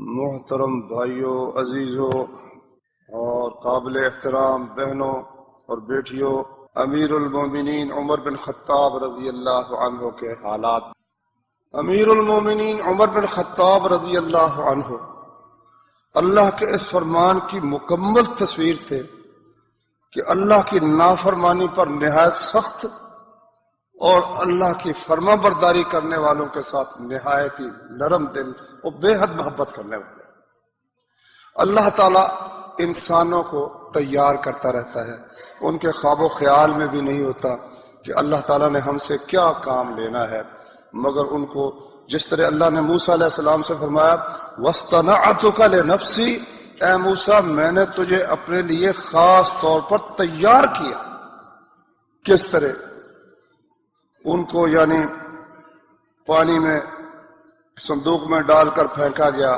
محترم بھائیوں، عزیزوں اور قابل احترام بہنوں اور بیٹیوں، امیر المومنین عمر بن خطاب رضی اللہ عنہ کے حالات۔ امیر المومنین عمر بن خطاب رضی اللہ عنہ اللہ کے اس فرمان کی مکمل تصویر تھے کہ اللہ کی نافرمانی پر نہایت سخت اور اللہ کی فرما برداری کرنے والوں کے ساتھ نہایت ہی نرم دل اور بے حد محبت کرنے والے۔ اللہ تعالیٰ انسانوں کو تیار کرتا رہتا ہے، ان کے خواب و خیال میں بھی نہیں ہوتا کہ اللہ تعالیٰ نے ہم سے کیا کام لینا ہے، مگر ان کو جس طرح اللہ نے موسیٰ علیہ السلام سے فرمایا وَاصْطَنَعْتُكَ لِنَفْسِي، اے موسیٰ میں نے تجھے اپنے لیے خاص طور پر تیار کیا۔ کس طرح؟ ان کو یعنی پانی میں صندوق میں ڈال کر پھینکا گیا،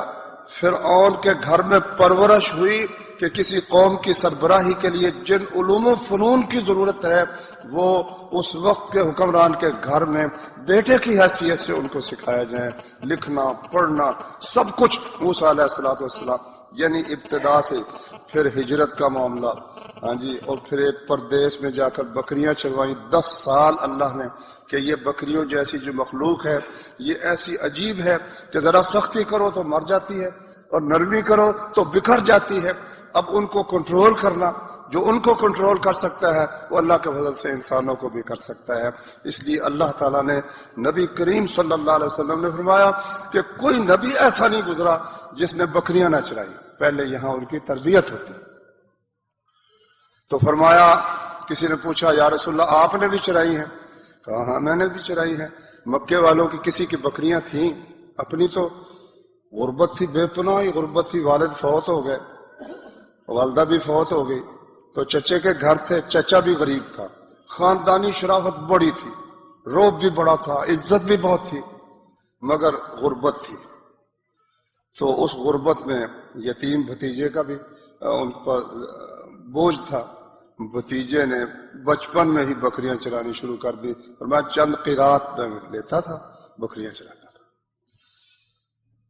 فرعون کے گھر میں پرورش ہوئی کہ کسی قوم کی سربراہی کے لیے جن علوم و فنون کی ضرورت ہے وہ اس وقت کے حکمران کے گھر میں بیٹے کی حیثیت سے ان کو سکھایا جائے، لکھنا پڑھنا سب کچھ۔ موسیٰ علیہ السلام یعنی ابتدا سے پھر ہجرت کا معاملہ، ہاں جی، اور پھر ایک پردیس میں جا کر بکریاں چروائیں 10 سال اللہ نے کہ یہ بکریوں جیسی جو مخلوق ہے یہ ایسی عجیب ہے کہ ذرا سختی کرو تو مر جاتی ہے اور نرمی کرو تو بکھر جاتی ہے۔ اب ان کو کنٹرول کرنا، جو ان کو کنٹرول کر سکتا ہے وہ اللہ کے فضل سے انسانوں کو بھی کر سکتا ہے۔ اس لیے اللہ تعالیٰ نے نبی کریم صلی اللہ علیہ وسلم نے فرمایا کہ کوئی نبی ایسا نہیں گزرا جس نے بکریاں نہ چرائی، پہلے یہاں ان کی تربیت ہوتی۔ تو فرمایا، کسی نے پوچھا یا رسول اللہ آپ نے بھی چرائی ہیں؟ کہا ہاں میں نے بھی چرائی ہیں۔ مکے والوں کی کسی کی بکریاں تھیں، اپنی تو غربت تھی، بے پناہ غربت تھی، والد فوت ہو گئے، والدہ بھی فوت ہو گئی، تو چچے کے گھر تھے، چچا بھی غریب تھا، خاندانی شرافت بڑی تھی، روب بھی بڑا تھا، عزت بھی بہت تھی، مگر غربت تھی۔ تو اس غربت میں یتیم بھتیجے کا بھی ان پر بوجھ تھا، بھتیجے نے بچپن میں ہی بکریاں چرانی شروع کر دی، اور میں چند قیرات میں لیتا تھا، بکریاں چراتا تھا۔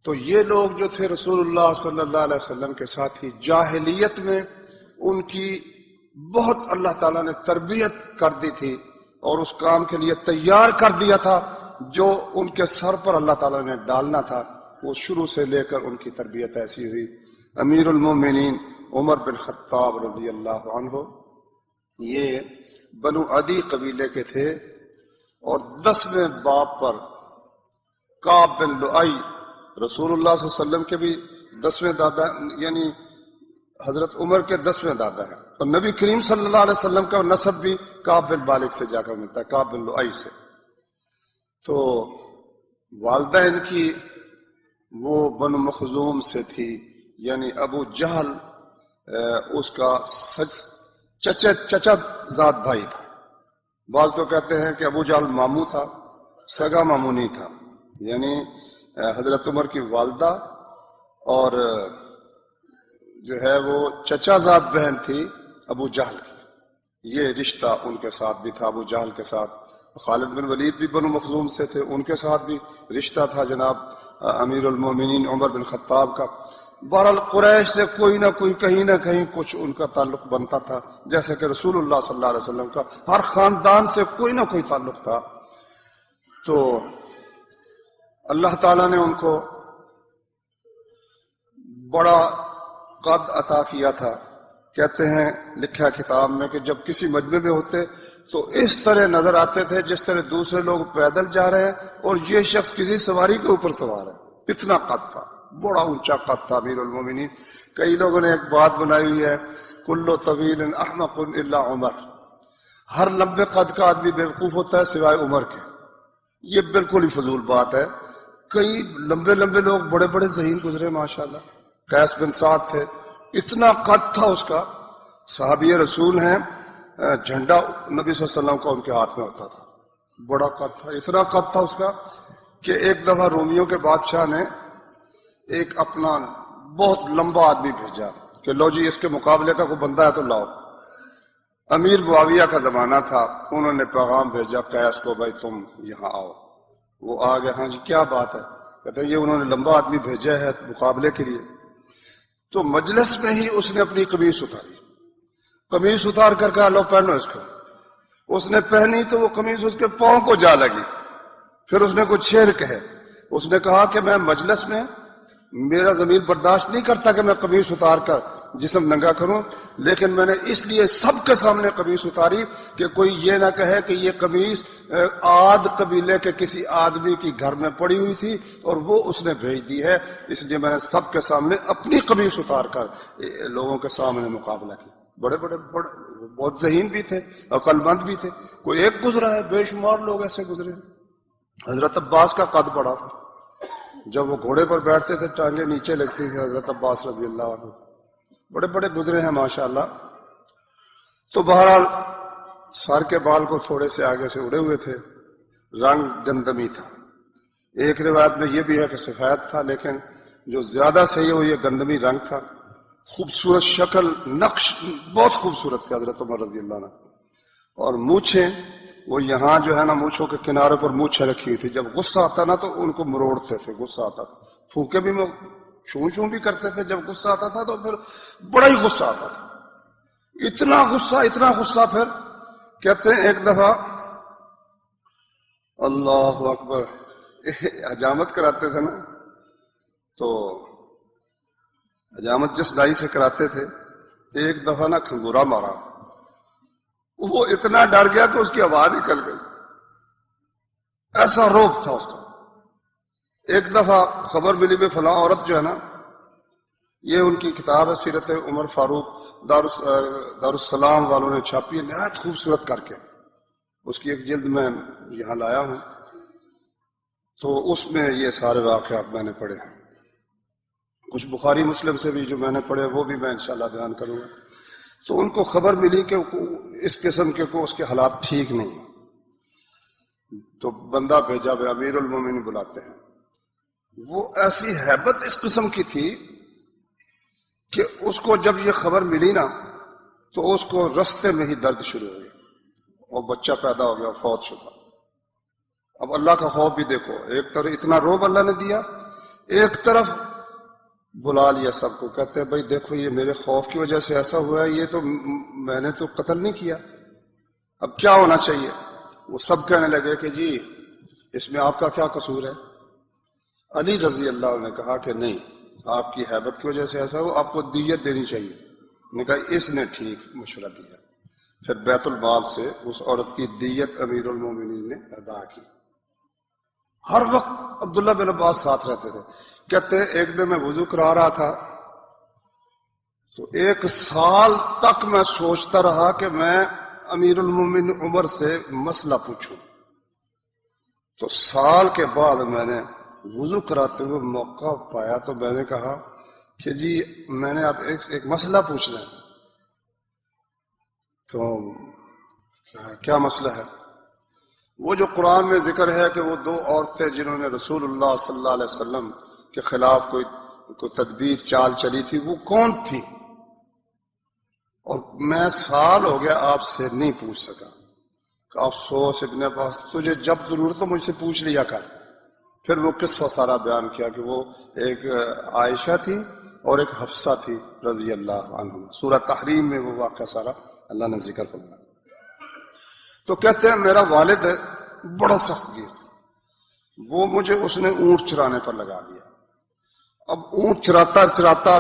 تو یہ لوگ جو تھے رسول اللہ صلی اللہ علیہ وسلم کے ساتھی، جاہلیت میں ان کی بہت اللہ تعالیٰ نے تربیت کر دی تھی اور اس کام کے لیے تیار کر دیا تھا جو ان کے سر پر اللہ تعالیٰ نے ڈالنا تھا، وہ شروع سے لے کر ان کی تربیت ایسی ہوئی۔ امیر المومنین عمر بن خطاب رضی اللہ عنہ یہ بنو عدی قبیلے کے تھے، اور 10ویں باب پر کعب بن لؤی رسول اللہ صلی اللہ علیہ وسلم کے بھی 10ویں دادا، یعنی حضرت عمر کے 10ویں دادا ہیں، اور نبی کریم صلی اللہ علیہ وسلم کا نسب بھی کعب بن مالک سے جا کر ملتا ہے، کعب بن لؤی سے۔ تو والدہ ان کی وہ بنو مخزوم سے تھی، یعنی ابو جہل اس کا چچا ذات بھائی تھا۔ بعض تو کہتے ہیں کہ ابو جہل ماموں تھا، سگا ماموں نہیں تھا، یعنی حضرت عمر کی والدہ اور جو ہے وہ چچا ذات بہن تھی ابو جہل کی، یہ رشتہ ان کے ساتھ بھی تھا، ابو جہل کے ساتھ۔ خالد بن ولید بھی بنو مخزوم سے تھے، ان کے ساتھ بھی رشتہ تھا جناب امیر المومنین عمر بن خطاب کا۔ بہرحال قریش سے کوئی نہ کوئی کہیں نہ کہیں کچھ ان کا تعلق بنتا تھا، جیسے کہ رسول اللہ صلی اللہ علیہ وسلم کا ہر خاندان سے کوئی نہ کوئی تعلق تھا۔ تو اللہ تعالیٰ نے ان کو بڑا قد عطا کیا تھا۔ کہتے ہیں لکھا کتاب میں کہ جب کسی مجمع میں ہوتے تو اس طرح نظر آتے تھے جس طرح دوسرے لوگ پیدل جا رہے ہیں اور یہ شخص کسی سواری کے اوپر سوار ہے، اتنا قد تھا، بڑا اونچا قد تھا امیر المومنین۔ کئی لوگوں نے ایک بات بنائی ہوئی ہے، کل طویل احمق الا عمر، ہر لمبے قد کا آدمی بیوقوف ہوتا ہے سوائے عمر کے۔ یہ بالکل ہی فضول بات ہے، کئی لمبے لمبے لوگ بڑے بڑے ذہین گزرے ماشاءاللہ۔ قیس بن سعد تھے، اتنا قد تھا اس کا، صحابی رسول ہیں، جھنڈا نبی صلی اللہ علیہ وسلم کا ان کے ہاتھ میں ہوتا تھا، بڑا قد تھا، اتنا قد تھا اس کا کہ ایک دفعہ رومیوں کے بادشاہ نے ایک اپنا بہت لمبا آدمی بھیجا کہ لو جی اس کے مقابلے کا کوئی بندہ ہے تو لاؤ۔ امیر معاویہ کا زمانہ تھا، انہوں نے پیغام بھیجا قیس کو، بھائی تم یہاں آؤ۔ وہ آ گئے، ہاں جی کیا بات ہے؟ کہتے ہیں یہ انہوں نے لمبا آدمی بھیجا ہے مقابلے کے لیے. تو مجلس میں ہی اس نے اپنی قمیص اتاری. قمیص اتار کر کہا لو پہنو اس کو. اس نے پہنی تو وہ قمیص اس کے پاؤں کو جا لگی. پھر اس نے کچھ شعر کہے. اس نے کہا کہ میں مجلس میں میرا ضمیر برداشت نہیں کرتا کہ میں قمیص اتار کر جسم ننگا کروں، لیکن میں نے اس لیے سب کے سامنے قمیص اتاری کہ کوئی یہ نہ کہے کہ یہ قمیص عاد قبیلے کے کسی آدمی کی گھر میں پڑی ہوئی تھی اور وہ اس نے بھیج دی ہے. اس لیے میں نے سب کے سامنے اپنی قمیص اتار کر لوگوں کے سامنے مقابلہ کیا. بڑے بہت ذہین بھی تھے، عقل مند بھی تھے. کوئی ایک گزرا ہے، بے شمار لوگ ایسے گزرے ہیں. حضرت عباس کا قد بڑا تھا. جب وہ گھوڑے پر بیٹھتے تھے ٹانگیں نیچے لگتی تھی. حضرت عباس رضی اللہ عنہ بڑے گزرے ہیں ماشاءاللہ. تو بہرحال سر کے بال کو تھوڑے سے آگے سے اڑے ہوئے تھے. رنگ گندمی تھا. ایک روایت میں یہ بھی ہے کہ سفید تھا، لیکن جو زیادہ صحیح ہے وہ یہ گندمی رنگ تھا. خوبصورت شکل، نقش بہت خوبصورت تھے حضرت عمر رضی اللہ عنہ. اور مونچھیں وہ یہاں جو ہے نا مونچھوں کے کنارے پر مونچھیں رکھی ہوئی تھی. جب غصہ آتا نا تو ان کو مروڑتے تھے. غصہ آتا تھا پھونکے بھی چوں بھی کرتے تھے. جب غصہ آتا تھا تو پھر بڑا ہی غصہ آتا تھا. اتنا غصہ پھر کہتے ہیں ایک دفعہ اللہ اکبر حجامت کراتے تھے نا، تو حجامت جس دائی سے کراتے تھے ایک دفعہ نا کھنگورا مارا. وہ اتنا ڈر گیا کہ اس کی آواز نکل گئی. ایسا روب تھا اس کا. ایک دفعہ خبر ملی میں فلاں عورت جو ہے نا، یہ ان کی کتاب ہے سیرت عمر فاروق، دارالسلام والوں نے چھاپی ہے نہایت خوبصورت کر کے. اس کی ایک جلد میں یہاں لایا ہوں. تو اس میں یہ سارے واقعات میں نے پڑھے ہیں. کچھ بخاری مسلم سے بھی جو میں نے پڑھے وہ بھی میں انشاءاللہ بیان کروں گا. تو ان کو خبر ملی کہ اس قسم کے کو اس کے حالات ٹھیک نہیں. تو بندہ بھیجا بھائی امیر المومنین بلاتے ہیں. وہ ایسی ہیبت اس قسم کی تھی کہ اس کو جب یہ خبر ملی نا تو اس کو رستے میں ہی درد شروع ہو گیا اور بچہ پیدا ہو گیا، فوت شدہ. اب اللہ کا خوف بھی دیکھو. ایک طرف اتنا روب اللہ نے دیا، ایک طرف بلا لیا سب کو. کہتے ہیں بھائی دیکھو یہ میرے خوف کی وجہ سے ایسا ہوا ہے، یہ تو میں نے تو قتل نہیں کیا، اب کیا ہونا چاہیے. وہ سب کہنے لگے کہ جی اس میں آپ کا کیا قصور ہے. علی رضی اللہ عنہ نے کہا کہ نہیں، آپ کی ہیبت کی وجہ سے ایسا ہو، آپ کو دیت دینی چاہیے. نے کہا اس نے ٹھیک مشورہ دیا. پھر بیت المال سے اس عورت کی دیت امیر المومنین نے ادا کی. ہر وقت عبداللہ بن عباس ساتھ رہتے تھے. کہتے ہیں ایک دن میں وضو کرا رہا تھا تو 1 سال تک میں سوچتا رہا کہ میں امیر المومنین عمر سے مسئلہ پوچھوں. تو سال کے بعد میں نے وضو کراتے ہوئے موقع پایا تو میں نے کہا کہ جی میں نے آپ ایک مسئلہ پوچھنا ہے. تو کیا مسئلہ ہے؟ وہ جو قرآن میں ذکر ہے کہ وہ 2 عورتیں جنہوں نے رسول اللہ صلی اللہ علیہ وسلم کے خلاف کوئی تدبیر چال چلی تھی، وہ کون تھی؟ اور میں سال ہو گیا آپ سے نہیں پوچھ سکا. کہ افسوس ابن عباس، تجھے جب ضرورت ہو مجھ سے پوچھ لیا کر. پھر وہ قصہ سارا بیان کیا کہ وہ ایک عائشہ تھی اور ایک حفصہ تھی رضی اللہ عنہما. سورہ تحریم میں وہ واقعہ سارا اللہ نے ذکر فرمایا. تو کہتے ہیں میرا والد بڑا سخت گیر تھا. وہ مجھے اس نے اونٹ چرانے پر لگا دیا. اب اونٹ چراتا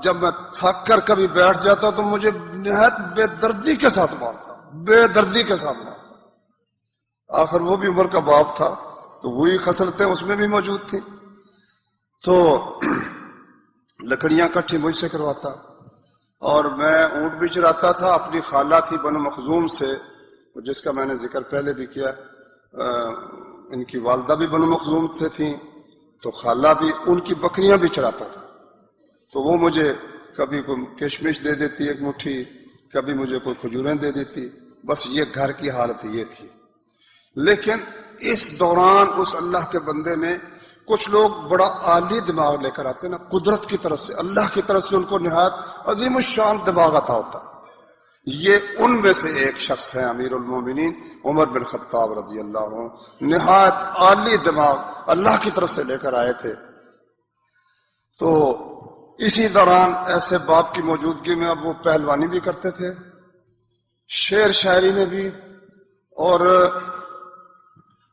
جب میں تھک کر کبھی بیٹھ جاتا تو مجھے نہایت بے دردی کے ساتھ مارتا. آخر وہ بھی عمر کا باپ تھا تو وہی خصلتیں اس میں بھی موجود تھیں. تو لکڑیاں کٹھی مجھ سے کرواتا اور میں اونٹ بھی چراتا تھا. اپنی خالہ تھی بنو مخزوم سے جس کا میں نے ذکر پہلے بھی کیا. ان کی والدہ بھی بنو مخزوم سے تھیں تو خالہ بھی ان کی بکریاں بھی چراتا تھا. تو وہ مجھے کبھی کوئی کشمش دے دیتی 1 مٹھی، کبھی مجھے کوئی کھجوریں دے دیتی. بس یہ گھر کی حالت یہ تھی. لیکن اس دوران اس اللہ کے بندے نے کچھ لوگ بڑا عالی دماغ لے کر آتے ہیں نا، قدرت کی طرف سے، اللہ کی طرف سے ان کو نہایت عظیم الشان دماغ عطا ہوتا. یہ ان میں سے ایک شخص ہے امیر المومنین عمر بن خطاب رضی اللہ عنہ. نہایت عالی دماغ اللہ کی طرف سے لے کر آئے تھے۔ تو اسی دوران ایسے باپ کی موجودگی میں اب وہ پہلوانی بھی کرتے تھے، شعر شاعری میں بھی، اور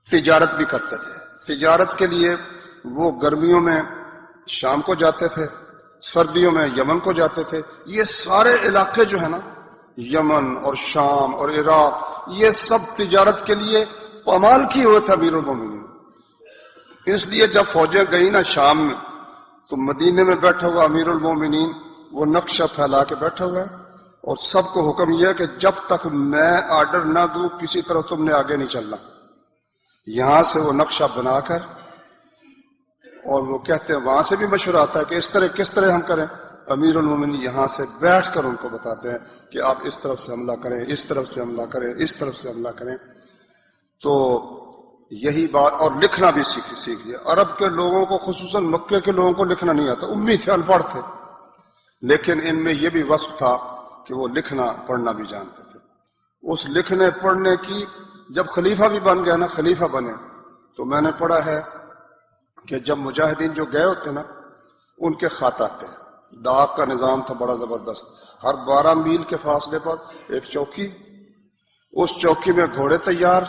تجارت بھی کرتے تھے۔ تجارت کے لیے وہ گرمیوں میں شام کو جاتے تھے، سردیوں میں یمن کو جاتے تھے۔ یہ سارے علاقے جو ہے نا، یمن اور شام اور عراق، یہ سب تجارت کے لیے پامال کیے ہوئے تھے امیر المومنین۔ اس لیے جب فوجیں گئی نا شام میں، تو مدینے میں بیٹھا ہوا امیر المومنین وہ نقشہ پھیلا کے بیٹھا ہوا ہے، اور سب کو حکم یہ ہے کہ جب تک میں آرڈر نہ دوں کسی طرح تم نے آگے نہیں چلنا۔ یہاں سے وہ نقشہ بنا کر، اور وہ کہتے ہیں وہاں سے بھی مشورہ آتا ہے کہ اس طرح کس طرح ہم کریں۔ امیر المومنین یہاں سے بیٹھ کر ان کو بتاتے ہیں کہ آپ اس طرف سے حملہ کریں، اس طرف سے حملہ کریں، اس طرف سے حملہ کریں۔ تو یہی بات، اور لکھنا بھی سیکھ لیا۔ عرب کے لوگوں کو، خصوصاً مکے کے لوگوں کو لکھنا نہیں آتا، امی تھے، ان پڑھ تھے، لیکن ان میں یہ بھی وصف تھا کہ وہ لکھنا پڑھنا بھی جانتے تھے۔ اس لکھنے پڑھنے کی جب خلیفہ بھی بن گیا نا، خلیفہ بنے، تو میں نے پڑھا ہے کہ جب مجاہدین جو گئے ہوتے نا، ان کے خط آتے ہیں۔ ڈاک کا نظام تھا بڑا زبردست، ہر 12 میل کے فاصلے پر ایک چوکی، اس چوکی میں گھوڑے تیار،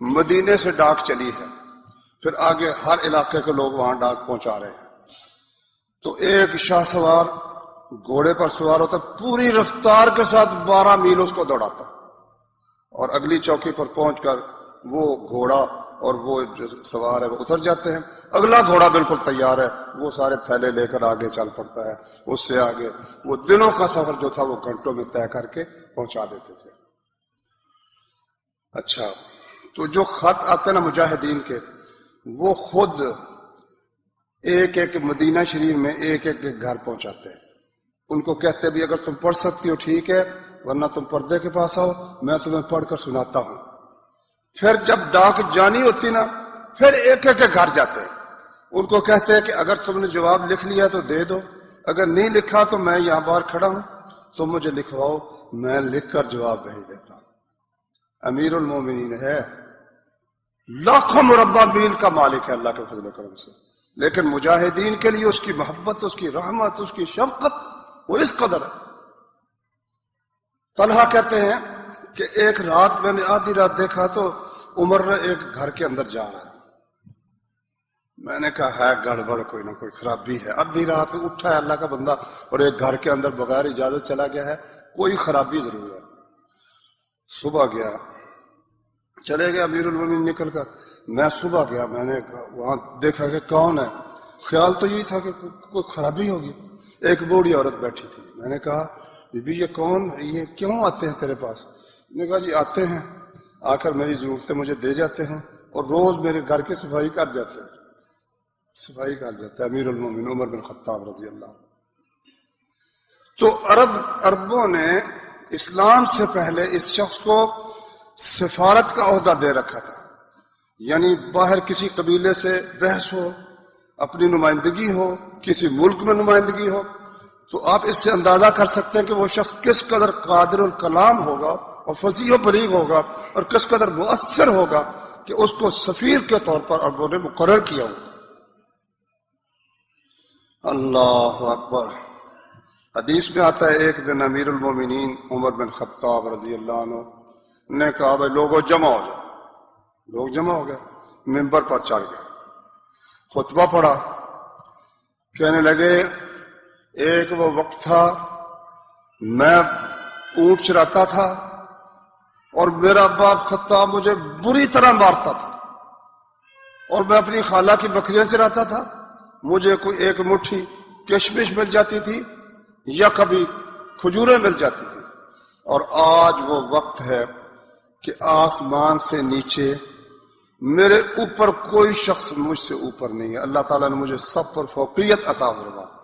مدینے سے ڈاک چلی ہے، پھر آگے ہر علاقے کے لوگ وہاں ڈاک پہنچا رہے ہیں۔ تو ایک شاہ سوار گھوڑے پر سوار ہوتا، پوری رفتار کے ساتھ 12 میل اس کو دوڑاتا، اور اگلی چوکی پر پہنچ کر وہ گھوڑا اور وہ جو سوار ہے وہ اتر جاتے ہیں، اگلا گھوڑا بالکل تیار ہے، وہ سارے تھیلے لے کر آگے چل پڑتا ہے۔ اس سے آگے وہ دنوں کا سفر جو تھا وہ گھنٹوں میں طے کر کے پہنچا دیتے تھے۔ اچھا، تو جو خط آتے ہیں نا مجاہدین کے، وہ خود ایک ایک مدینہ شریف میں ایک ایک گھر پہنچاتے ہیں۔ ان کو کہتے بھی اگر تم پڑھ سکتی ہو ٹھیک ہے، ورنہ تم پردے کے پاس آؤ، میں تمہیں پڑھ کر سناتا ہوں۔ پھر جب ڈاک جانی ہوتی نا، پھر ایک ایک کے گھر جاتے ہیں، ان کو کہتے ہیں کہ اگر تم نے جواب لکھ لیا تو دے دو، اگر نہیں لکھا تو میں یہاں باہر کھڑا ہوں، تم مجھے لکھواؤ، میں لکھ کر جواب بھیج دیتا ہوں۔ امیر المومنین ہے، لاکھوں مربع میل کا مالک ہے اللہ کے فضل و کرم سے، لیکن مجاہدین کے لیے اس کی محبت، اس کی رحمت، اس کی شفقت وہ اس قدر ہے۔ طلحہ کہتے ہیں کہ ایک رات میں نے آدھی رات دیکھا تو عمر ایک گھر کے اندر جا رہا ہے۔ میں نے کہا ہے گڑبڑ، کوئی نہ کوئی خرابی ہے، آدھی رات اٹھا ہے اللہ کا بندہ اور ایک گھر کے اندر بغیر اجازت چلا گیا ہے، کوئی خرابی ضرور ہے۔ صبح گیا، چلے گئے امیر المومنین نکل کر، میں صبح گیا، میں نے وہاں دیکھا کہ کون ہے، خیال تو یہی تھا کہ کوئی خرابی ہوگی۔ ایک بوڑھی عورت بیٹھی تھی، میں نے کہا بی بی یہ کون ہے، یہ کیوں آتے ہیں تیرے پاس؟ نے کہا جی آتے ہیں، آ کر میری ضرورتیں مجھے دے جاتے ہیں اور روز میرے گھر کی صفائی کر جاتے ہیں۔ صفائی کر جاتا ہے امیر المومنین عمر بن خطاب رضی اللہ عنہ۔ تو عربوں نے اسلام سے پہلے اس شخص کو سفارت کا عہدہ دے رکھا تھا، یعنی باہر کسی قبیلے سے بحث ہو، اپنی نمائندگی ہو، کسی ملک میں نمائندگی ہو، تو آپ اس سے اندازہ کر سکتے ہیں کہ وہ شخص کس قدر قادر الکلام ہوگا اور فصیح و بلیغ ہوگا اور کس قدر مؤثر ہوگا کہ اس کو سفیر کے طور پر عربوں نے مقرر کیا ہوگا۔ اللہ اکبر۔ حدیث میں آتا ہے ایک دن امیر المومنین عمر بن خطاب رضی اللہ عنہ نے کہا بھائی لوگوں جمع ہو جاؤ، لوگ جمع ہو گئے، ممبر پر چڑھ گئے، خطبہ پڑھا، کہنے لگے ایک وہ وقت تھا میں اونٹ چراتا تھا اور میرا باپ خطاب مجھے بری طرح مارتا تھا، اور میں اپنی خالہ کی بکریاں چراتا تھا، مجھے کوئی ایک مٹھی کشمش مل جاتی تھی یا کبھی کھجوریں مل جاتی تھی، اور آج وہ وقت ہے کہ آسمان سے نیچے میرے اوپر کوئی شخص مجھ سے اوپر نہیں ہے، اللہ تعالیٰ نے مجھے سب پر فوقیت عطا فرما دی۔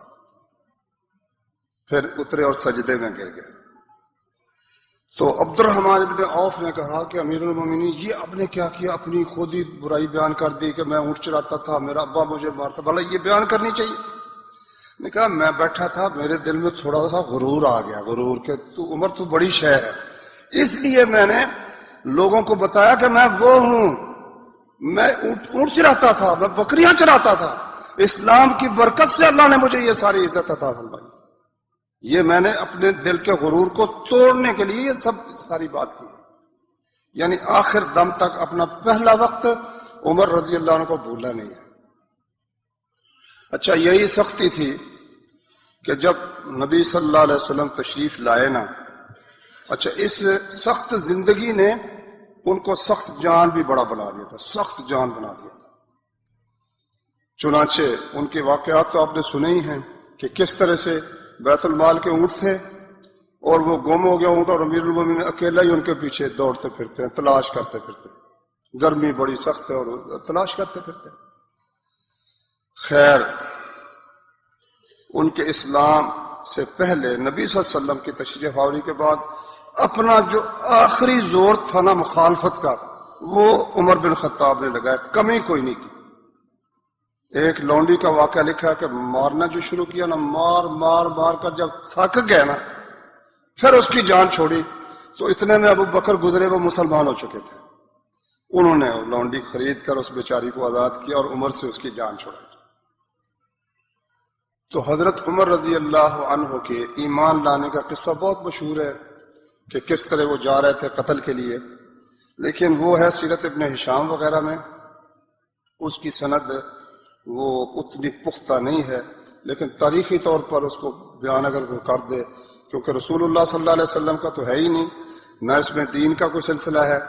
پھر اترے اور سجدے میں گر گئے۔ تو عبد الرحمن ابن عوف نے کہا کہ امیر المومنین یہ آپ نے کیا کیا، اپنی خود ہی برائی بیان کر دی کہ میں اونٹ چراتا تھا، میرا ابا مجھے مارتا، بھلا یہ بیان کرنی چاہیے؟ نے کہا میں بیٹھا تھا، میرے دل میں تھوڑا سا غرور آ گیا، غرور کہ تو عمر تو بڑی شے ہے، اس لیے میں نے لوگوں کو بتایا کہ میں وہ ہوں میں اونٹ چراتا تھا، میں بکریاں چراتا تھا، اسلام کی برکت سے اللہ نے مجھے یہ ساری عزت عطا فرمائی. یہ میں نے اپنے دل کے غرور کو توڑنے کے لیے یہ سب ساری بات کی ہے. یعنی آخر دم تک اپنا پہلا وقت عمر رضی اللہ عنہ کو بھولا نہیں ہے. اچھا، یہی سختی تھی کہ جب نبی صلی اللہ علیہ وسلم تشریف لائے نا، اچھا اس سخت زندگی نے ان کو سخت جان بھی بڑا بنا دیا تھا، سخت جان بنا دیا تھا. چنانچہ ان کے واقعات تو آپ نے سنے ہی ہیں کہ کس طرح سے بیت المال کے اونٹ تھے اور وہ گم ہو گیا اونٹ، اور امیر المومنین اکیلا ہی ان کے پیچھے دوڑتے پھرتے ہیں، تلاش کرتے پھرتے. گرمی بڑی سخت ہے اور تلاش کرتے پھرتے. خیر، ان کے اسلام سے پہلے نبی صلی اللہ علیہ وسلم کی تشریف آوری کے بعد اپنا جو آخری زور تھا نا مخالفت کا، وہ عمر بن خطاب نے لگایا، کمی کوئی نہیں کی. ایک لونڈی کا واقعہ لکھا ہے کہ مارنا جو شروع کیا نا، مار مار مار کر جب تھک گئے نا، پھر اس کی جان چھوڑی. تو اتنے میں ابو بکر گزرے، وہ مسلمان ہو چکے تھے. انہوں نے وہ لونڈی خرید کر اس بیچاری کو آزاد کیا اور عمر سے اس کی جان چھوڑائی. تو حضرت عمر رضی اللہ عنہ کے ایمان لانے کا قصہ بہت مشہور ہے کہ کس طرح وہ جا رہے تھے قتل کے لیے، لیکن وہ ہے سیرت ابن ہشام وغیرہ میں. اس کی سند وہ اتنی پختہ نہیں ہے، لیکن تاریخی طور پر اس کو بیان اگر وہ کر دے، کیونکہ رسول اللہ صلی اللہ علیہ وسلم کا تو ہے ہی نہیں، نہ اس میں دین کا کوئی سلسلہ ہے،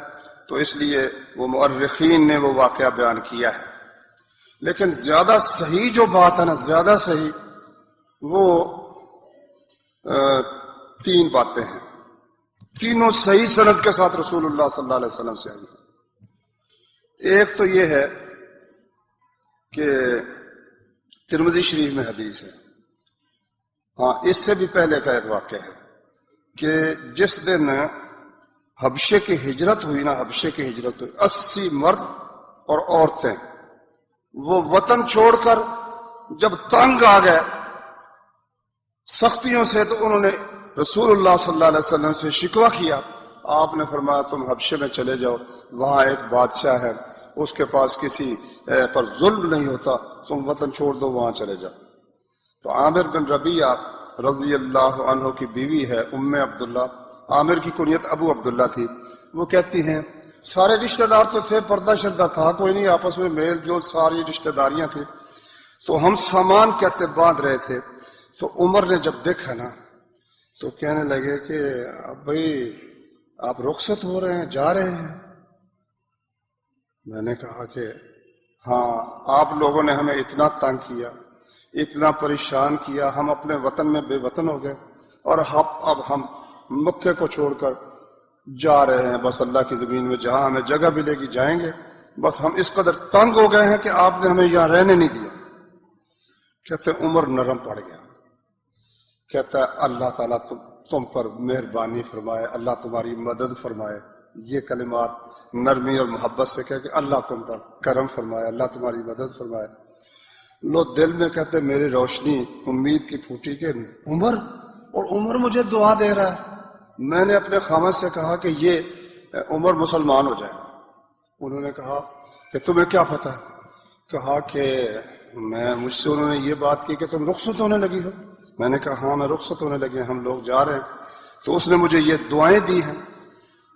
تو اس لیے وہ مؤرخین نے وہ واقعہ بیان کیا ہے. لیکن زیادہ صحیح جو بات ہے نا، زیادہ صحیح وہ تین باتیں ہیں، تینوں صحیح سند کے ساتھ رسول اللہ صلی اللہ علیہ وسلم سے آئی ہیں. ایک تو یہ ہے کہ ترمذی شریف میں حدیث ہے، ہاں اس سے بھی پہلے کا ایک واقعہ ہے کہ جس دن حبشے کی ہجرت ہوئی نا، حبشے کی ہجرت ہوئی، 80 مرد اور عورتیں وہ وطن چھوڑ کر جب تنگ آ گئے سختیوں سے، تو انہوں نے رسول اللہ صلی اللہ علیہ وسلم سے شکوہ کیا. آپ نے فرمایا تم حبشے میں چلے جاؤ، وہاں ایک بادشاہ ہے، اس کے پاس کسی پر ظلم نہیں ہوتا، تم وطن چھوڑ دو، وہاں چلے جاؤ. تو عامر بن ربیعہ رضی اللہ عنہ کی بیوی ہے ام عبداللہ، عامر کی کنیت ابو عبداللہ تھی. وہ کہتی ہیں سارے رشتہ دار تو تھے، پردہ شردہ تھا کوئی نہیں، آپس میں میل جول ساری رشتہ داریاں تھیں. تو ہم سامان کہتے باندھ رہے تھے، تو عمر نے جب دیکھا نا تو کہنے لگے کہ اب بھائی آپ رخصت ہو رہے ہیں، جا رہے ہیں؟ میں نے کہا کہ ہاں، آپ لوگوں نے ہمیں اتنا تنگ کیا، اتنا پریشان کیا، ہم اپنے وطن میں بے وطن ہو گئے، اور اب ہم مکے کو چھوڑ کر جا رہے ہیں، بس اللہ کی زمین میں جہاں ہمیں جگہ ملے گی جائیں گے، بس ہم اس قدر تنگ ہو گئے ہیں کہ آپ نے ہمیں یہاں رہنے نہیں دیا. کہتے عمر نرم پڑ گیا، کہتا ہے اللہ تعالیٰ تم پر مہربانی فرمائے، اللہ تمہاری مدد فرمائے. یہ کلمات نرمی اور محبت سے کہہ کہ اللہ تم پر کرم فرمائے، اللہ تمہاری مدد فرمائے. لو دل میں کہتے میری روشنی امید کی پھوٹی کہ عمر مجھے دعا دے رہا ہے. میں نے اپنے خامد سے کہا کہ یہ عمر مسلمان ہو جائے گا. انہوں نے کہا کہ تمہیں کیا پتہ ہے؟ کہا کہ مجھ سے انہوں نے یہ بات کی کہ تم رخصت ہونے لگی ہو. میں نے کہا ہاں میں رخصت ہونے لگے، ہم لوگ جا رہے ہیں. تو اس نے مجھے یہ دعائیں دی ہیں،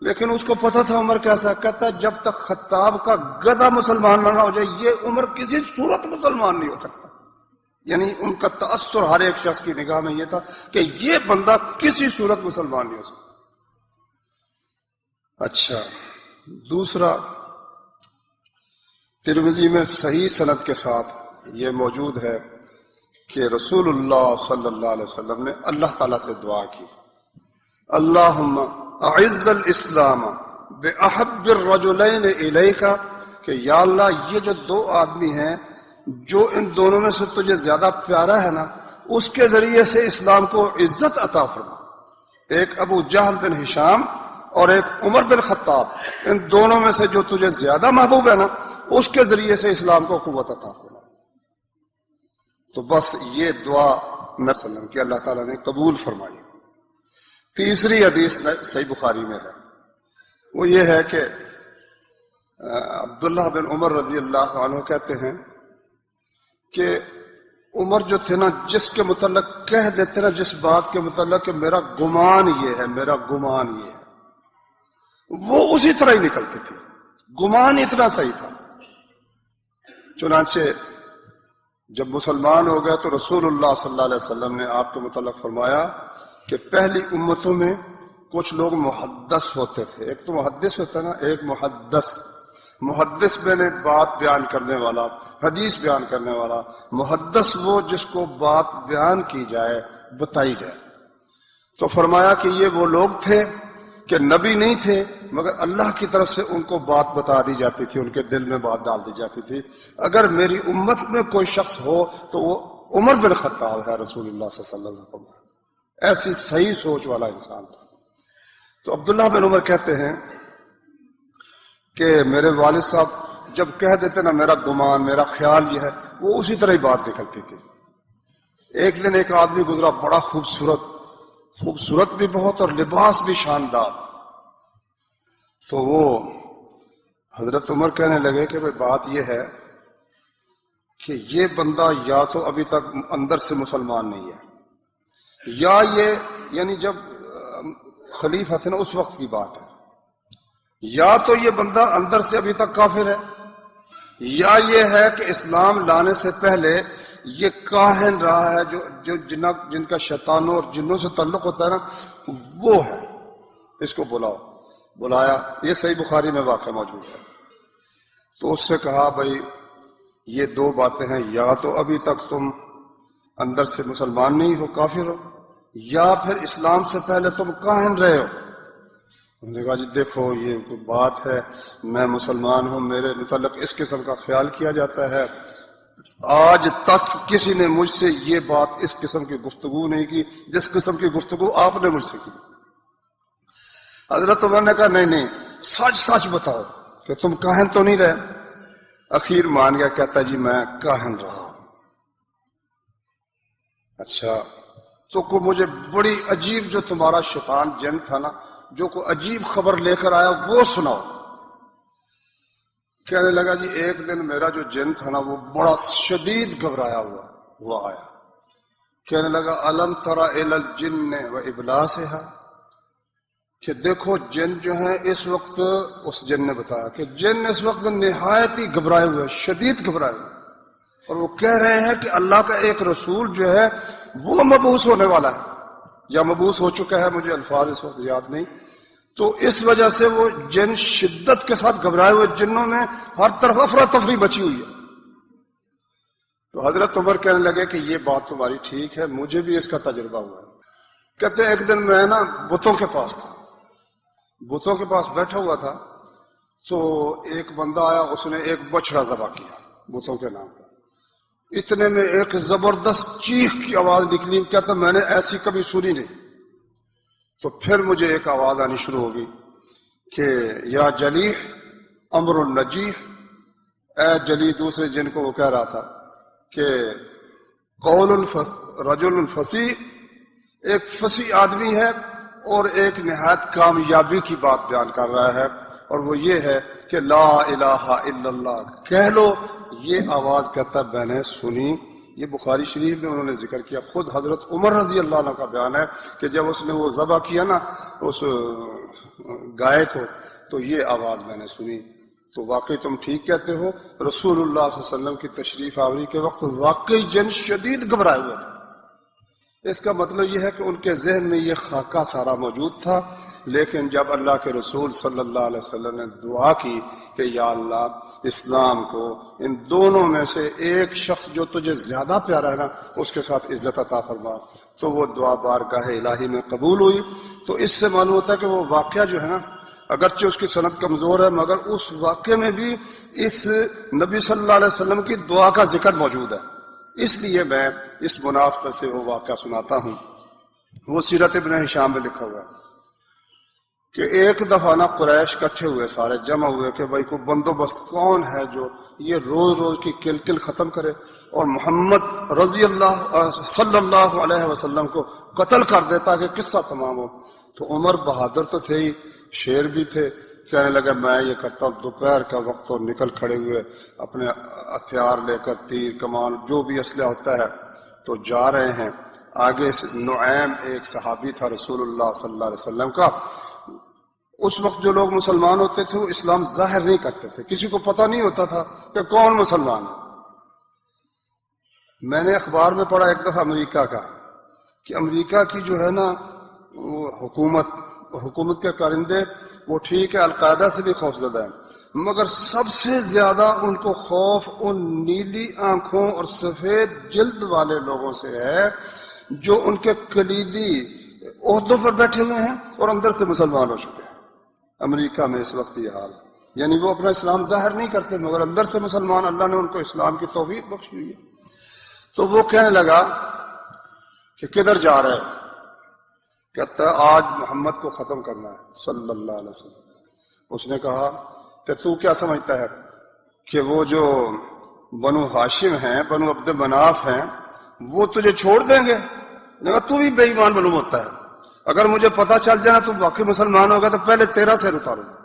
لیکن اس کو پتہ تھا عمر کیسا. کہتا ہے جب تک خطاب کا گدھا مسلمان نہ ہو جائے یہ عمر کسی صورت مسلمان نہیں ہو سکتا. یعنی ان کا تأثر ہر ایک شخص کی نگاہ میں یہ تھا کہ یہ بندہ کسی صورت مسلمان نہیں ہو سکتا. اچھا، دوسرا ترمذی میں صحیح سند کے ساتھ یہ موجود ہے کہ رسول اللہ صلی اللہ علیہ وسلم نے اللہ تعالیٰ سے دعا کی، اللہم اعز الاسلام باحب الرجلین الیک، کہ یا اللہ یہ جو دو آدمی ہیں جو ان دونوں میں سے تجھے زیادہ پیارا ہے نا، اس کے ذریعے سے اسلام کو عزت عطا فرما. ایک ابو جہل بن ہشام اور ایک عمر بن خطاب، ان دونوں میں سے جو تجھے زیادہ محبوب ہے نا، اس کے ذریعے سے اسلام کو قوت عطا فرما. تو بس یہ دعا نبی صلی اللہ علیہ وسلم کی اللہ تعالیٰ نے قبول فرمائی. تیسری حدیث صحیح بخاری میں ہے، وہ یہ ہے کہ عبداللہ بن عمر رضی اللہ عنہ کہتے ہیں کہ عمر جو تھے نا، جس کے متعلق کہہ دیتے نا، جس بات کے متعلق کہ میرا گمان یہ ہے، میرا گمان یہ ہے، وہ اسی طرح ہی نکلتی تھی. گمان اتنا صحیح تھا. چنانچہ جب مسلمان ہو گئے تو رسول اللہ صلی اللہ علیہ وسلم نے آپ کے متعلق فرمایا کہ پہلی امتوں میں کچھ لوگ محدث ہوتے تھے. ایک تو محدث ہوتا ہے نا، ایک محدث میں نے بات بیان کرنے والا، حدیث بیان کرنے والا. محدث وہ جس کو بات بیان کی جائے، بتائی جائے. تو فرمایا کہ یہ وہ لوگ تھے کہ نبی نہیں تھے مگر اللہ کی طرف سے ان کو بات بتا دی جاتی تھی، ان کے دل میں بات ڈال دی جاتی تھی. اگر میری امت میں کوئی شخص ہو تو وہ عمر بن خطاب ہے. رسول اللہ صلی اللہ علیہ وسلم ایسی صحیح سوچ والا انسان تھا. تو عبداللہ بن عمر کہتے ہیں کہ میرے والد صاحب جب کہہ دیتے نا میرا گمان، میرا خیال یہ ہے، وہ اسی طرح ہی بات نکلتی تھی. ایک دن ایک آدمی گزرا، بڑا خوبصورت بھی بہت اور لباس بھی شاندار. تو وہ حضرت عمر کہنے لگے کہ بھئی بات یہ ہے کہ یہ بندہ یا تو ابھی تک اندر سے مسلمان نہیں ہے، یا یہ یعنی جب خلیفہ تھے نا اس وقت کی بات ہے، یا تو یہ بندہ اندر سے ابھی تک کافر ہے، یا یہ ہے کہ اسلام لانے سے پہلے یہ کاہن رہا ہے، جو جن کا شیطانوں اور جنوں سے تعلق ہوتا ہے نا، وہ ہے. اس کو بلایا. یہ صحیح بخاری میں واقعہ موجود ہے. تو اس سے کہا بھائی یہ دو باتیں ہیں، یا تو ابھی تک تم اندر سے مسلمان نہیں ہو، کافر ہو، یا پھر اسلام سے پہلے تم کاہن رہے ہو. انہوں نے کہا جی دیکھو یہ کوئی بات ہے، میں مسلمان ہوں، میرے متعلق اس قسم کا خیال کیا جاتا ہے. آج تک کسی نے مجھ سے یہ بات، اس قسم کی گفتگو نہیں کی جس قسم کی گفتگو آپ نے مجھ سے کی. حضرت عمر نے کہا نہیں، سچ بتاؤ کہ تم کاہن تو نہیں رہے. اخیر مان گیا، کہتا جی میں کاہن رہا ہوں. اچھا تو کو مجھے بڑی عجیب جو تمہارا شیطان جن تھا نا، جو کوئی عجیب خبر لے کر آیا وہ سناؤ. کہنے لگا جی ایک دن میرا جو جن تھا نا وہ بڑا شدید گھبرایا ہوا آیا. کہنے لگا الم تری الی الجن و ابلاسھا، کہ دیکھو جن جو ہیں اس وقت، اس جن نے بتایا کہ جن اس وقت نہایت ہی گھبرائے ہوئے، شدید گھبرائے ہوئے، اور وہ کہہ رہے ہیں کہ اللہ کا ایک رسول جو ہے وہ مبعوث ہونے والا ہے یا مبعوث ہو چکا ہے، مجھے الفاظ اس وقت یاد نہیں. تو اس وجہ سے وہ جن شدت کے ساتھ گھبرائے ہوئے، جنوں میں ہر طرف افراتفری مچی ہوئی ہے. تو حضرت عمر کہنے لگے کہ یہ بات تمہاری ٹھیک ہے، مجھے بھی اس کا تجربہ ہوا ہے. کہتے ہیں ایک دن میں نا بتوں کے پاس تھا، بتوں کے پاس بیٹھا ہوا تھا، تو ایک بندہ آیا، اس نے ایک بچڑا ذبح کیا بتوں کے نام پر. اتنے میں ایک زبردست چیخ کی آواز نکلی. کہتا میں نے ایسی کبھی سنی نہیں. تو پھر مجھے ایک آواز آنی شروع ہوگی کہ یا جلیح امر النجیح، اے جلی، دوسرے جن کو وہ کہہ رہا تھا کہ قول رجل الفصیح، ایک فصیح آدمی ہے اور ایک نہایت کامیابی کی بات بیان کر رہا ہے، اور وہ یہ ہے کہ لا الہ الا اللہ کہہ لو. یہ آواز کہتا میں نے سنی. یہ بخاری شریف میں انہوں نے ذکر کیا. خود حضرت عمر رضی اللہ عنہ کا بیان ہے کہ جب اس نے وہ ذبح کیا نا اس گائے کو، تو یہ آواز میں نے سنی. تو واقعی تم ٹھیک کہتے ہو، رسول اللہ صلی اللہ علیہ وسلم کی تشریف آوری کے وقت واقعی جن شدید گھبرائے ہوئے تھے. اس کا مطلب یہ ہے کہ ان کے ذہن میں یہ خاکہ سارا موجود تھا. لیکن جب اللہ کے رسول صلی اللہ علیہ وسلم نے دعا کی کہ یا اللہ اسلام کو ان دونوں میں سے ایک شخص جو تجھے زیادہ پیارا ہے نا اس کے ساتھ عزت عطا فرما، تو وہ دعا بارگاہ الہی میں قبول ہوئی. تو اس سے معلوم ہوتا ہے کہ وہ واقعہ جو ہے نا، اگرچہ اس کی سند کمزور ہے مگر اس واقعے میں بھی اس نبی صلی اللہ علیہ وسلم کی دعا کا ذکر موجود ہے. اس لیے میں اس مناسبت سے وہ واقعہ سناتا ہوں. وہ سیرت ابن ہشام میں لکھا ہوا ہے کہ ایک دفعہ نا قریش کٹھے ہوئے، سارے جمع ہوئے کہ بھائی کوئی بندوبست کون ہے جو یہ روز کی کل ختم کرے اور محمد صلی اللہ علیہ وسلم کو قتل کر دے تاکہ قصہ تمام ہو. تو عمر بہادر تو تھے ہی، شیر بھی تھے. کہنے لگا میں یہ کرتا ہوں دوپہر کا وقت اور نکل کھڑے ہوئے اپنے ہتھیار لے کر تیر کمان جو بھی اسلحہ ہوتا ہے تو جا رہے ہیں. آگے سے نعیم ایک صحابی تھا رسول اللہ صلی اللہ علیہ وسلم کا. اس وقت جو لوگ مسلمان ہوتے تھے وہ اسلام ظاہر نہیں کرتے تھے, کسی کو پتہ نہیں ہوتا تھا کہ کون مسلمان ہے. میں نے اخبار میں پڑھا ایک دفعہ امریکہ کا کہ امریکہ کی جو ہے نا وہ حکومت کے کارندے وہ ٹھیک ہے القاعدہ سے بھی خوف زدہ ہیں, مگر سب سے زیادہ ان کو خوف ان نیلی آنکھوں اور سفید جلد والے لوگوں سے ہے جو ان کے کلیدی عہدوں پر بیٹھے ہوئے ہیں اور اندر سے مسلمان ہو چکے ہیں. امریکہ میں اس وقت یہ حال ہے, یعنی وہ اپنا اسلام ظاہر نہیں کرتے مگر اندر سے مسلمان, اللہ نے ان کو اسلام کی توفیق بخشی ہوئی ہے. تو وہ کہنے لگا کہ کدھر جا رہے ہیں؟ کہتا ہے آج محمد کو ختم کرنا ہے صلی اللہ علیہ وسلم. اس نے کہا کہ تو کیا سمجھتا ہے کہ وہ جو بنو ہاشم ہیں بنو عبد مناف ہیں وہ تجھے چھوڑ دیں گے؟ کہا تو بھی بے ایمان معلوم ہوتا ہے, اگر مجھے پتا چل جائے نا تو واقعی مسلمان ہوگا تو پہلے تیرا سر اتاروں گا.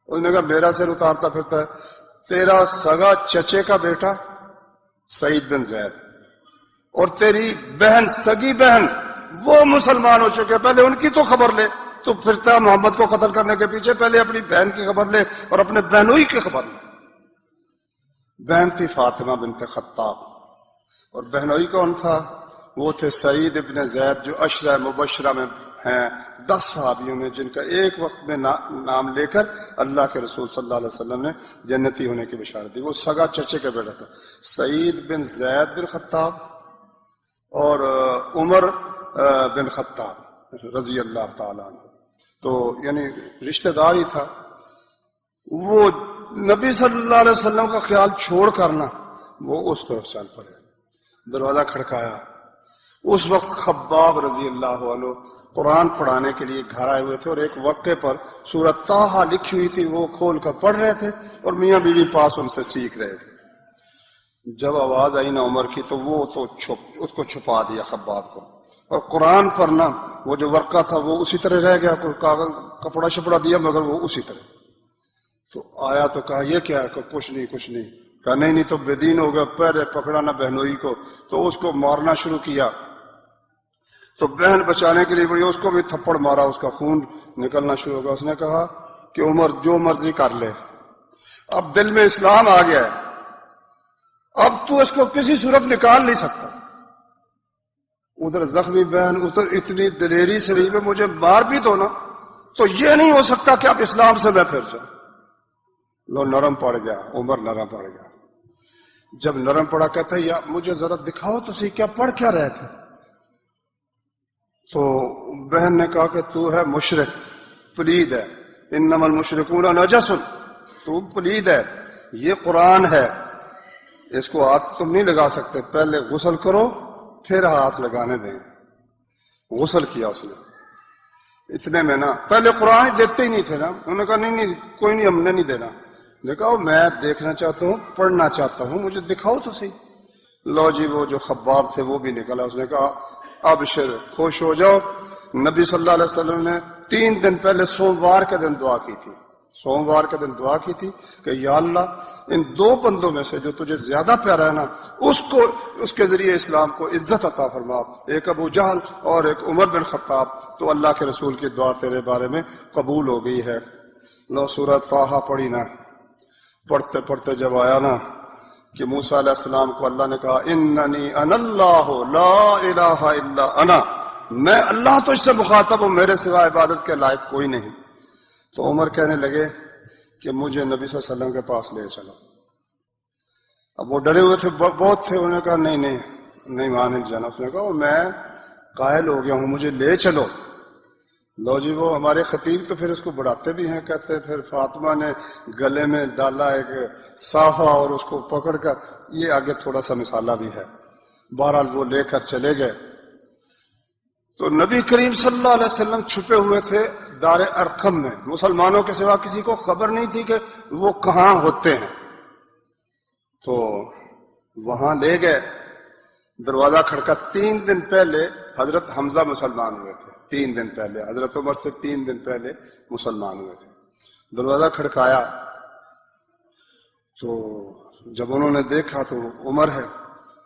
اس نے کہا میرا سر اتارتا پھرتا ہے, تیرا سگا چچے کا بیٹا سعید بن زید اور تیری بہن سگی بہن وہ مسلمان ہو چکے, پہلے ان کی تو خبر لے. تو پھرتا محمد کو قتل کرنے کے پیچھے پہلے اپنی بہن کی خبر لے اور اپنے بہنوئی کی خبر لے. بہن تھی فاطمہ بنت خطاب اور بہنوئی کون تھا؟ وہ تھے سعید ابن زید جو عشرہ مبشرہ میں ہیں 10 صحابیوں میں جن کا ایک وقت میں نام لے کر اللہ کے رسول صلی اللہ علیہ وسلم نے جنتی ہونے کی بشارت دی. وہ سگا چچے کا بیٹا تھا سعید بن زید بن خطاب اور عمر بن خطاب رضی اللہ تعالیٰ عنہ. تو یعنی رشتہ دار ہی تھا. وہ نبی صلی اللہ علیہ وسلم کا خیال چھوڑ کرنا وہ اس طرف چل پڑے. دروازہ کھڑکایا. اس وقت خباب رضی اللہ عنہ قرآن پڑھانے کے لیے گھر آئے ہوئے تھے اور ایک واقعے پر سورۃ طٰہٰ لکھی ہوئی تھی وہ کھول کر پڑھ رہے تھے اور میاں بیوی پاس ان سے سیکھ رہے تھے. جب آواز آئی نا عمر کی تو وہ تو اس کو چھپا دیا خباب کو, اور قرآن پر نا وہ جو ورقہ تھا وہ اسی طرح رہ گیا, کوئی کاغذ کپڑا شپڑا دیا مگر وہ اسی طرح. تو آیا تو کہا یہ کیا ہے؟ کہ کچھ نہیں. کہا نہیں تو بے دین ہو گیا, پہلے پکڑا نا بہنوئی کو تو اس کو مارنا شروع کیا. تو بہن بچانے کے لیے بڑی اس کو بھی تھپڑ مارا, اس کا خون نکلنا شروع ہو گیا. اس نے کہا کہ عمر جو مرضی کر لے, اب دل میں اسلام آ گیا ہے, اب تو اس کو کسی صورت نکال نہیں سکتا. ادھر زخمی بہن ادھر اتنی دلیری سے رہی میں مجھے مار بھی دو نا تو یہ نہیں ہو سکتا کہ اب اسلام سے میں پھر جاؤں. لو نرم پڑ گیا, عمر نرم پڑ گیا. جب نرم پڑا کہتا ہے یا مجھے ذرا دکھاؤ تو صحیح کیا پڑھ کیا رہے تھے. تو بہن نے کہا کہ تو ہے مشرک, پلید ہے, انما المشرکون نجس, تو پلید ہے, یہ قرآن ہے, اس کو ہاتھ تم نہیں لگا سکتے, پہلے غسل کرو پھر ہاتھ لگانے دیں. غسل کیا اس نے. اتنے میں نا پہلے قرآن دیتے ہی نہیں تھے نا, انہوں نے کہا نہیں کوئی نہیں ہم نے نہیں دینا. نے کہا میں دیکھنا چاہتا ہوں, پڑھنا چاہتا ہوں, مجھے دکھاؤ تو صحیح. لو جی وہ جو خباب تھے وہ بھی نکلا. اس نے کہا ابشر خوش ہو جاؤ, نبی صلی اللہ علیہ وسلم نے 3 دن پہلے سوموار کے دن دعا کی تھی. سوموار کے دن دعا کی تھی کہ یا اللہ ان 2 بندوں میں سے جو تجھے زیادہ پیارا ہے نا اس کے ذریعے اسلام کو عزت عطا فرما, ایک ابو جہل اور ایک عمر بن خطاب. تو اللہ کے رسول کی دعا تیرے بارے میں قبول ہو گئی ہے. لو سورۃ طٰہٰ پڑھی نا, پڑھتے پڑھتے جب آیا نا کہ موسیٰ علیہ السلام کو اللہ نے کہا اننی انا اللہ لا الہ الا انا, میں اللہ تجھ سے مخاطب ہوں, میرے سوا عبادت کے لائق کوئی نہیں. تو عمر کہنے لگے کہ مجھے نبی صلی اللہ علیہ وسلم کے پاس لے چلو. اب وہ ڈرے ہوئے تھے بہت تھے, انہوں نے کہا نہیں وہاں نہیں جانا. اس نے کہا میں قائل ہو گیا ہوں, مجھے لے چلو. لو جی وہ ہمارے خطیب تو پھر اس کو بڑھاتے بھی ہیں, کہتے پھر فاطمہ نے گلے میں ڈالا ایک صافہ اور اس کو پکڑ کر, یہ آگے تھوڑا سا مثالہ بھی ہے. بہرحال وہ لے کر چلے گئے. تو نبی کریم صلی اللہ علیہ وسلم چھپے ہوئے تھے دار ارقم میں, مسلمانوں کے سوا کسی کو خبر نہیں تھی کہ وہ کہاں ہوتے ہیں. تو وہاں لے گئے, دروازہ کھڑکا. 3 دن پہلے حضرت حمزہ مسلمان ہوئے تھے, 3 دن پہلے, حضرت عمر سے 3 دن پہلے مسلمان ہوئے تھے. دروازہ کھڑکایا تو جب انہوں نے دیکھا تو عمر ہے،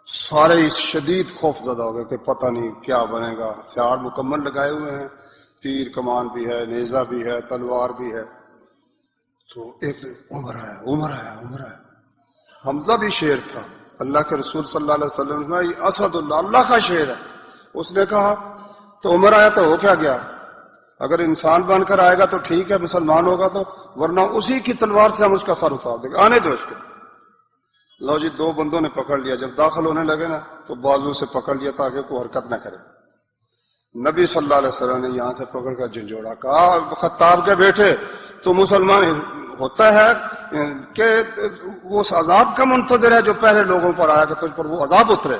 سارے شدید خوف زدہ ہو گئے کہ پتہ نہیں کیا بنے گا، ہتھیار مکمل لگائے ہوئے ہیں، تیر کمان بھی ہے، نیزہ بھی ہے، تلوار بھی ہے۔ تو ایک دن عمر آیا، عمر آیا، عمر آیا۔ حمزہ بھی شیر تھا، اللہ کے رسول صلی اللہ علیہ وسلم نے یہ اسد اللہ، اللہ کا شیر ہے۔ اس نے کہا تو عمر آیا تو ہو کیا گیا، اگر انسان بن کر آئے گا تو ٹھیک ہے، مسلمان ہوگا تو، ورنہ اسی کی تلوار سے ہم اس کا سر اتار دیں گے، آنے دو اس کو۔ لو جی، دو بندوں نے پکڑ لیا، جب داخل ہونے لگے نا تو بازو سے پکڑ لیا تاکہ کوئی حرکت نہ کرے۔ نبی صلی اللہ علیہ وسلم نے یہاں سے پکڑ کر جھنجھوڑا، کہا خطاب کے بیٹے تو مسلمان ہوتا ہے کہ وہ اس عذاب کا منتظر ہے جو پہلے لوگوں پر آیا کہ تجھ پر وہ عذاب اترے؟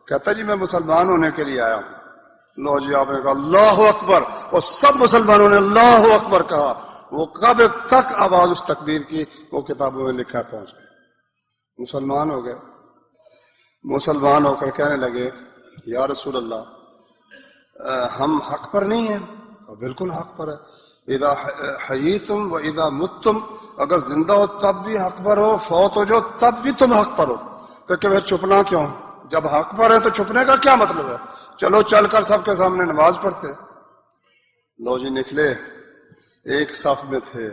کہتا جی میں مسلمان ہونے کے لیے آیا ہوں۔ لو جی، آپ نے کہا اللہ اکبر، اور سب مسلمانوں نے اللہ اکبر کہا۔ وہ کب تک آواز اس تکبیر کی وہ کتابوں میں لکھا پہنچ گئے، مسلمان ہو گئے۔ مسلمان ہو کر کہنے لگے یا رسول اللہ ہم حق پر نہیں ہیں؟ اور بالکل حق پر ہے، اذا حییتم و اذا متم، اگر زندہ ہو تب بھی حق پر ہو، فوت ہو جو تب بھی تم حق پر ہو۔ کہ پھر چھپنا کیوں؟ جب حق پر ہے تو چھپنے کا کیا مطلب ہے؟ چلو چل کر سب کے سامنے نماز پڑھتے۔ لو جی نکلے، ایک صف میں تھے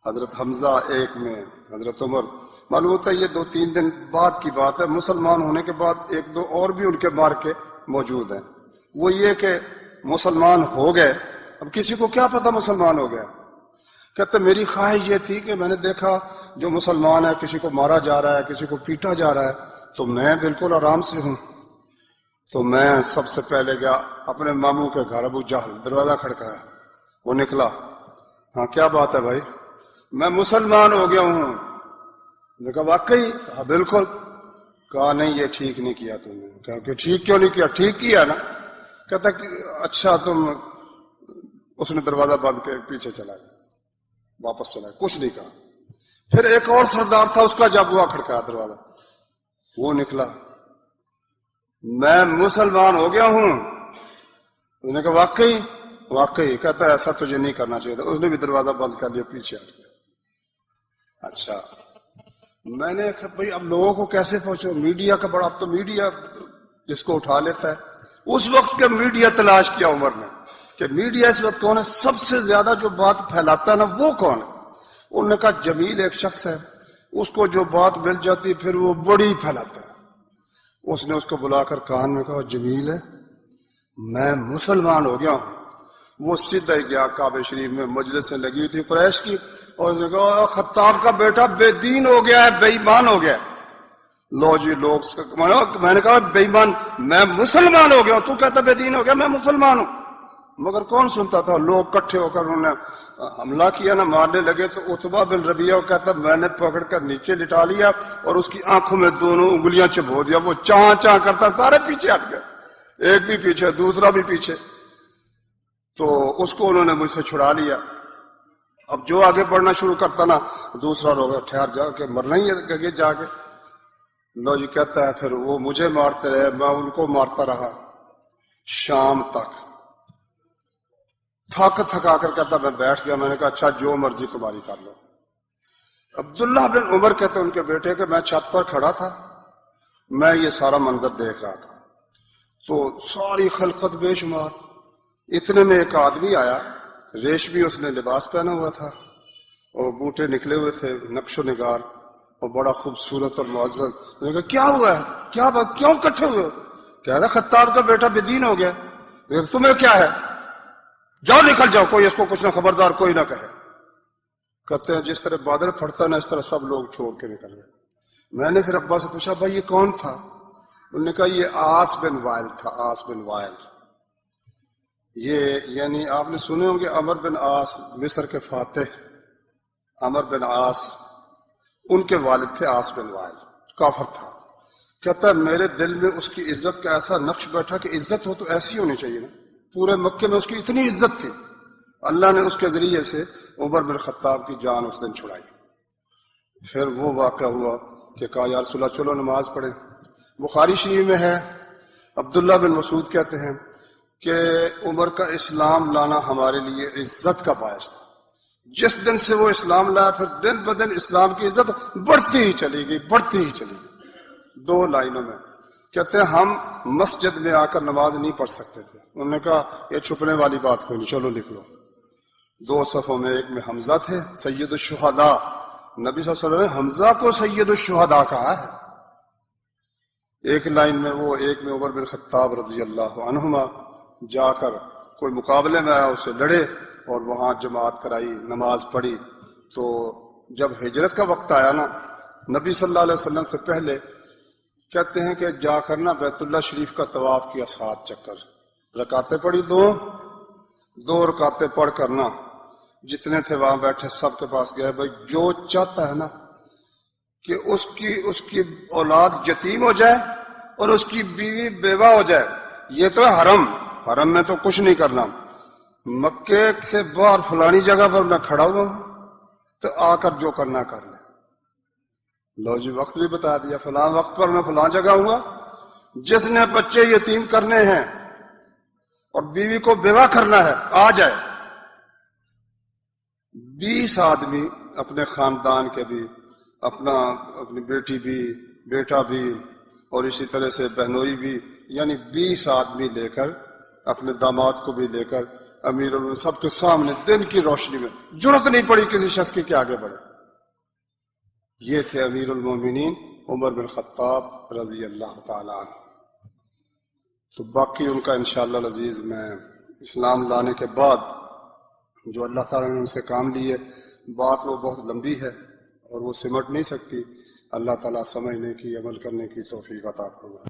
حضرت حمزہ، ایک میں حضرت عمر۔ معلوم ہوتا ہے یہ 2-3 دن بعد کی بات ہے، مسلمان ہونے کے بعد 1-2 اور بھی ان کے مار کے موجود ہیں۔ وہ یہ کہ مسلمان ہو گئے، اب کسی کو کیا پتہ مسلمان ہو گیا؟ کہتے میری خواہش یہ تھی کہ میں نے دیکھا جو مسلمان ہے کسی کو مارا جا رہا ہے، کسی کو پیٹا جا رہا ہے، تو میں بالکل آرام سے ہوں۔ تو میں سب سے پہلے گیا اپنے ماموں کے گھر، ابو جہل، دروازہ کھڑکایا، وہ نکلا، ہاں کیا بات ہے بھائی؟ میں مسلمان ہو گیا ہوں۔ نے کہا واقعی؟ کہا بالکل۔ کہا نہیں یہ ٹھیک نہیں کیا تم نے۔ کہا کہ ٹھیک کیوں نہیں کیا؟ ٹھیک کیا نا۔ کہتا کہ اچھا تم، اس نے دروازہ بند کے پیچھے چلا گیا، واپس چلا گیا، کچھ نہیں کہا۔ پھر ایک اور سردار تھا، اس کا جب ہوا کھڑکایا دروازہ، وہ نکلا، میں مسلمان ہو گیا ہوں۔ اس نے کہا واقعی؟ واقعی۔ کہتا ہے ایسا تجھے نہیں کرنا چاہیے تھا۔ اس نے بھی دروازہ بند کر لیا، پیچھے ہٹ گیا۔ اچھا، میں نے کہا بھائی اب لوگوں کو کیسے پہنچو؟ میڈیا کا بڑا، اب تو میڈیا جس کو اٹھا لیتا ہے۔ اس وقت کا میڈیا تلاش کیا عمر نے کہ میڈیا اس وقت کون ہے، سب سے زیادہ جو بات پھیلاتا ہے نا وہ کون ہے؟ انہوں نے کہا جمیل ایک شخص ہے، اس کو جو بات مل جاتی پھر وہ بڑی پھیلاتا ہے۔ اس نے اس کو بلا کر کان میں کہا جمیل ہے میں مسلمان ہو گیا ہوں۔ وہ سیدھا ہی گیا کعبہ شریف میں، مجلسیں لگی ہوئی تھی قریش کی، اور اس نے کہا خطاب کا بیٹا بے دین ہو گیا ہے، بے ایمان ہو گیا ہے۔ لو جی لوگ، میں نے کہا بے ایمان، میں مسلمان ہو گیا ہوں، تو کہتا بے دین ہو گیا، میں مسلمان ہوں۔ مگر کون سنتا تھا؟ لوگ کٹھے ہو کر انہوں نے حملہ کیا نا، مارنے لگے تو عتبہ بن ربیعہ کہتا میں نے پکڑ کر نیچے لٹا لیا اور اس کی آنکھوں میں دونوں انگلیاں چبھو دیا، وہ چاں چاں کرتا، سارے پیچھے ہٹ گئے، ایک بھی پیچھے، دوسرا بھی پیچھے۔ تو اس کو انہوں نے مجھ سے چھڑا لیا۔ اب جو آگے بڑھنا شروع کرتا نا دوسرا روگا ٹھہر جا کے مرنا ہی ہے جا کے۔ لو جی کہتا ہے پھر وہ مجھے مارتے رہے، میں ان کو مارتا رہا شام تک۔ تھکا کر کہتا میں بیٹھ گیا۔ میں نے کہا اچھا جو مرضی تمہاری کر لو۔ عبداللہ بن عمر کہتے ان کے بیٹے کہ میں چھت پر کھڑا تھا، میں یہ سارا منظر دیکھ رہا تھا، تو ساری خلقت بے شمار، اتنے میں ایک آدمی آیا، ریشمی اس نے لباس پہنا ہوا تھا اور بوٹے نکلے ہوئے تھے نقش و نگار اور بڑا خوبصورت اور معزز۔ میں نے کہا کیا ہوا ہے، کیا بات، کیوں کٹھے ہوئے؟ کہہ رہا خطاب کا بیٹا بے دین ہو گیا۔ تمہیں کیا ہے، جاؤ نکل جاؤ، کوئی اس کو کچھ نہ، خبردار کوئی نہ کہے۔ کہتے ہیں جس طرح بادل پھٹتا نا اس طرح سب لوگ چھوڑ کے نکل گئے۔ میں نے پھر ابا سے پوچھا بھائی یہ کون تھا؟ انہوں نے کہا یہ عاص بن وائل تھا، عاص بن وائل۔ یہ یعنی آپ نے سنے ہوں گے عمر بن عاص مصر کے فاتح، عمر بن عاص ان کے والد تھے عاص بن وائل، کافر تھا۔ کہتا ہے میرے دل میں اس کی عزت کا ایسا نقش بیٹھا کہ عزت ہو تو ایسی ہونی چاہیے نا، پورے مکے میں اس کی اتنی عزت تھی، اللہ نے اس کے ذریعے سے عمر بن خطاب کی جان اس دن چھڑائی۔ پھر وہ واقعہ ہوا کہ کہا یا رسول اللہ چلو نماز پڑھیں۔ بخاری شریف میں ہے، عبداللہ بن مسعود کہتے ہیں کہ عمر کا اسلام لانا ہمارے لیے عزت کا باعث تھا، جس دن سے وہ اسلام لایا پھر دن بدن اسلام کی عزت بڑھتی ہی چلی گئی، بڑھتی ہی چلی گئی۔ 2 لائنوں میں کہتے ہیں ہم مسجد میں آ کر نماز نہیں پڑھ سکتے تھے، انہوں نے کہا یہ چھپنے والی بات کوئی نہیں، چلو لکھ لو۔ 2 صفوں میں، ایک میں حمزہ تھے سید الشہداء، نبی صلی اللہ علیہ وسلم نے حمزہ کو سید الشہداء کہا ہے۔ ایک لائن میں وہ، ایک میں عمر بن خطاب رضی اللہ عنہما جا کر کوئی مقابلے میں آیا، اسے لڑے اور وہاں جماعت کرائی، نماز پڑھی۔ تو جب ہجرت کا وقت آیا نا، نبی صلی اللہ علیہ وسلم سے پہلے کہتے ہیں کہ جا کر نا بیت اللہ شریف کا طواف کیا 7 چکر، رکعتیں پڑھی 2 رکعتیں پڑھ کر نا جتنے تھے وہاں بیٹھے سب کے پاس گئے، بھائی جو چاہتا ہے نا کہ اس کی اولاد یتیم ہو جائے اور اس کی بیوی بیوہ ہو جائے، یہ تو حرم میں تو کچھ نہیں کرنا، مکے سے باہر فلانی جگہ پر میں کھڑا ہوا ہوں تو آ کر جو کرنا کر لے۔ لو جی وقت بھی بتا دیا، فلاں وقت پر میں فلاں جگہ ہوں گا، جس نے بچے یتیم کرنے ہیں اور بیوی کو بیوہ کرنا ہے آ جائے۔ 20 آدمی اپنے خاندان کے بھی، اپنی بیٹی بھی، بیٹا بھی، اور اسی طرح سے بہنوئی بھی، یعنی 20 آدمی لے کر، اپنے داماد کو بھی لے کر، امیر سب کے سامنے دن کی روشنی میں، جرأت نہیں پڑی کسی شخص کی کہ آگے بڑھے۔ یہ تھے امیر المومنین عمر بن خطاب رضی اللہ تعالیٰ عنہ۔ تو باقی ان کا انشاءاللہ العزیز میں اسلام لانے کے بعد جو اللہ تعالیٰ نے ان سے کام لیے، بات وہ بہت لمبی ہے اور وہ سمٹ نہیں سکتی۔ اللہ تعالیٰ سمجھنے کی، عمل کرنے کی توفیق عطا فرمائے۔